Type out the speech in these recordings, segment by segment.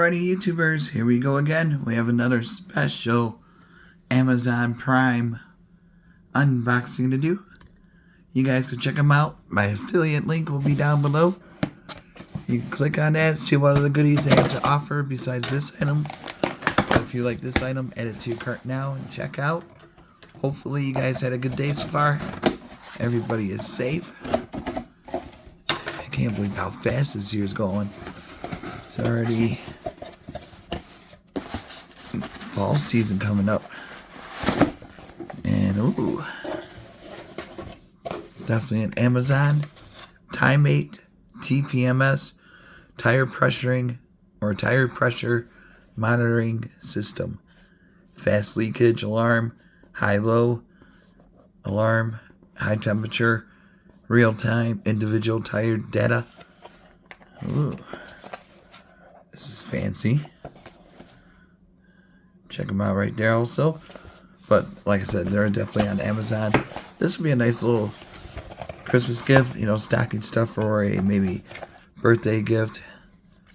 Alrighty, YouTubers, here we go again. We have another special Amazon Prime unboxing to do. You guys can check them out. My affiliate link will be down below. You can click on that, see what other goodies they have to offer besides this item. If you like this item, add it to your cart now and check out. Hopefully you guys had a good day so far. Everybody is safe. I can't believe how fast this year's going. It's already fall season coming up. And ooh, definitely an Amazon Tymate TPMS tire pressuring or tire pressure monitoring system. Fast leakage alarm, high-low alarm, high temperature, real-time individual tire data. Ooh, this is fancy. Check them out right there also. But like I said, they're definitely on Amazon. This would be a nice little Christmas gift, you know, stocking stuff for a maybe birthday gift,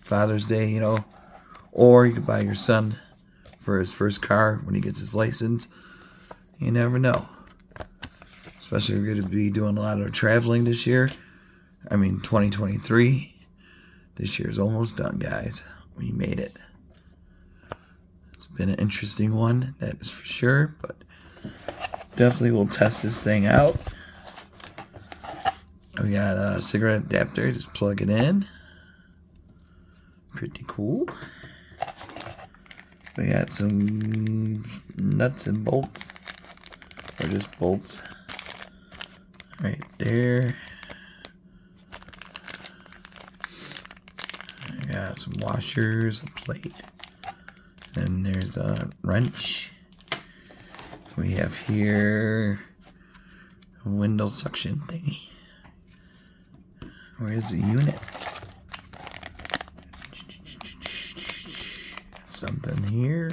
Father's Day, you know. Or you could buy your son for his first car when he gets his license. You never know. Especially if you're going to be doing a lot of traveling this year. I mean, 2023. This year's almost done, guys. We made it. It's been an interesting one, that is for sure. But definitely we'll test this thing out. We got a cigarette adapter. Just plug it in. Pretty cool. We got some nuts and bolts, or just bolts, right there. I got some washers, a plate, and there's a wrench. We have here a window suction thingy. Where's the unit? Something here.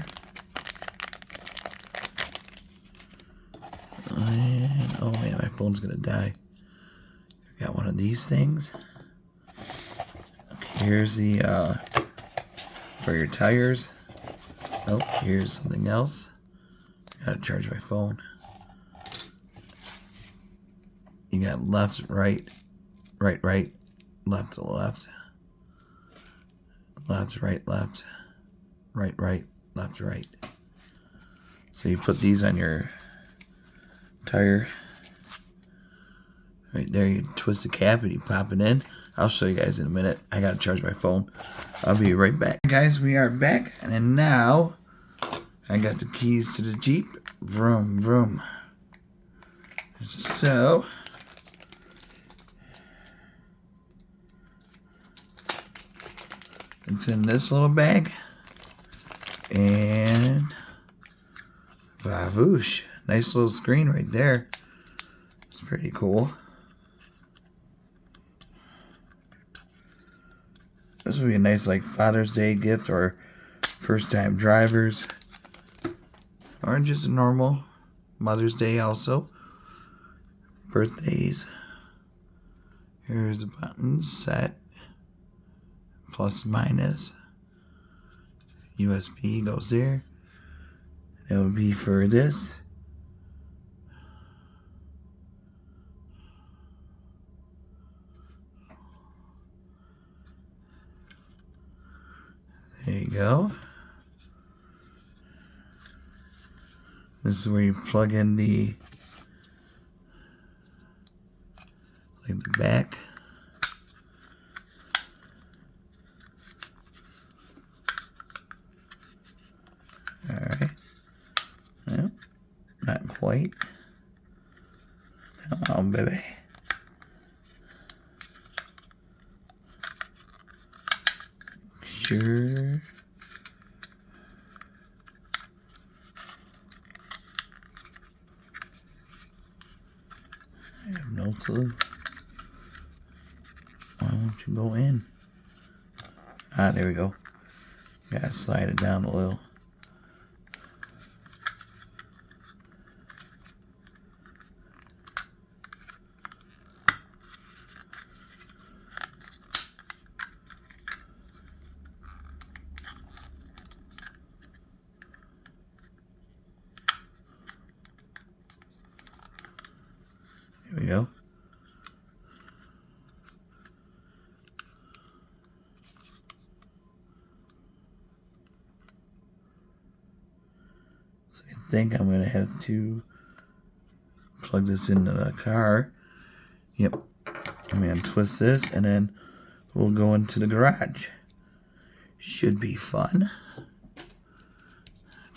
And, oh man, my phone's gonna die. Got one of these things. Okay, here's the for your tires. Oh, here's something else. Gotta charge my phone. You got left, right, right, left to left, left, right, left. Right, left, right. So you put these on your tire. Right there, you twist the cap and you pop it in. I'll show you guys in a minute. I gotta charge my phone. I'll be right back. Guys, we are back. And now, I got the keys to the Jeep. Vroom, vroom. So, it's in this little bag. And bavoosh, nice little screen right there. It's pretty cool. This would be a nice like Father's Day gift or first time drivers, or just a normal Mother's Day also. Birthdays. Here's the buttons, set, plus, minus. USB goes there. That would be for this. There you go. This is where you plug in the back. Alright. Well, not quite. Come on, baby. Sure. I have no clue. Why won't you go in? Ah, there we go. Gotta slide it down a little. think I'm going to have to plug this into the car. Yep. I'm going to twist this, and then we'll go into the garage. Should be fun.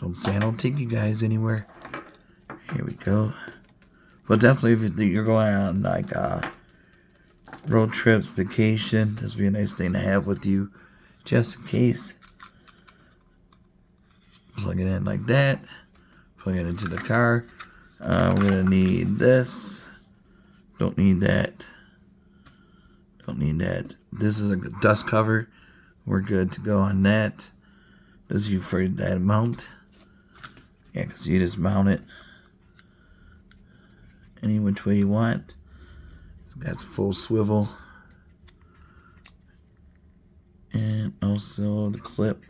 Don't say I don't take you guys anywhere. Here we go. But definitely if you're going on like road trips, vacation, this would be a nice thing to have with you just in case. Plug it in like that. Plug it into the car. We're going to need this. Don't need that. Don't need that. This is a dust cover. We're good to go on that. This is you for that mount. Yeah, because you just mount it any which way you want. That's full swivel. And also the clip.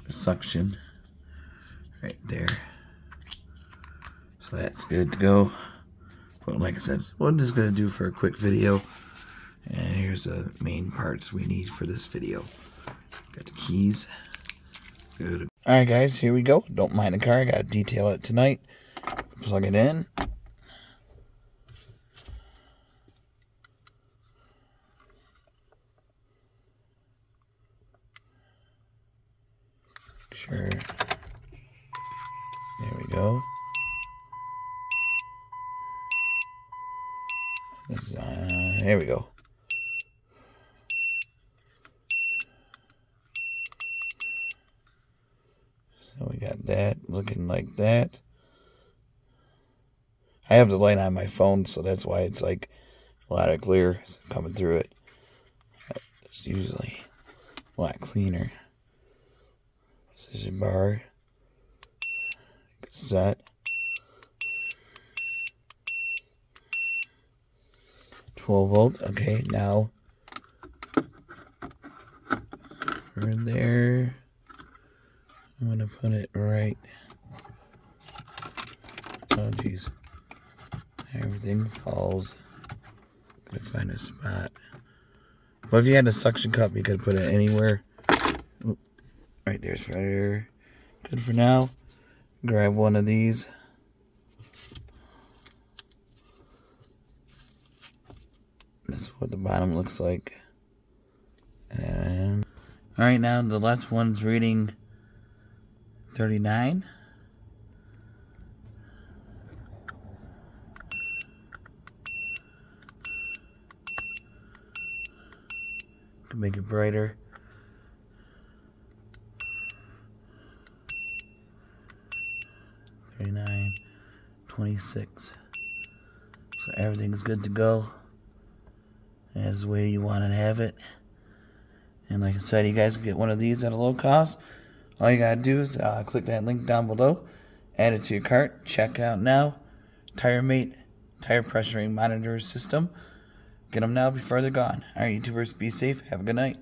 The suction. Right there. So that's good to go. But like I said, what I'm just going to do for a quick video. And here's the main parts we need for this video. Got the keys. Good. Alright guys, here we go. Don't mind the car. I got to detail it tonight. Plug it in. Sure. There we go. This, here we go. So we got that looking like that. I have the light on my phone, so that's why it's like a lot of clear coming through it. It's usually a lot cleaner. This is your bar. Set. 12 volt. Okay, now for there, I'm gonna put it right. Oh geez, everything falls. Gotta find a spot. But if you had a suction cup, you could put it anywhere. Oop. Right there's fire. Good for now. Grab one of these. This is what the bottom looks like. And alright, now the last one's reading 39. Can make it brighter. $39, $26. So everything's good to go. That's the way you want to have it. And like I said, you guys can get one of these at a low cost. All you gotta do is click that link down below, add it to your cart, check out now. Tymate tire pressuring monitor system. Get them now before they're gone. Alright, YouTubers, be safe. Have a good night.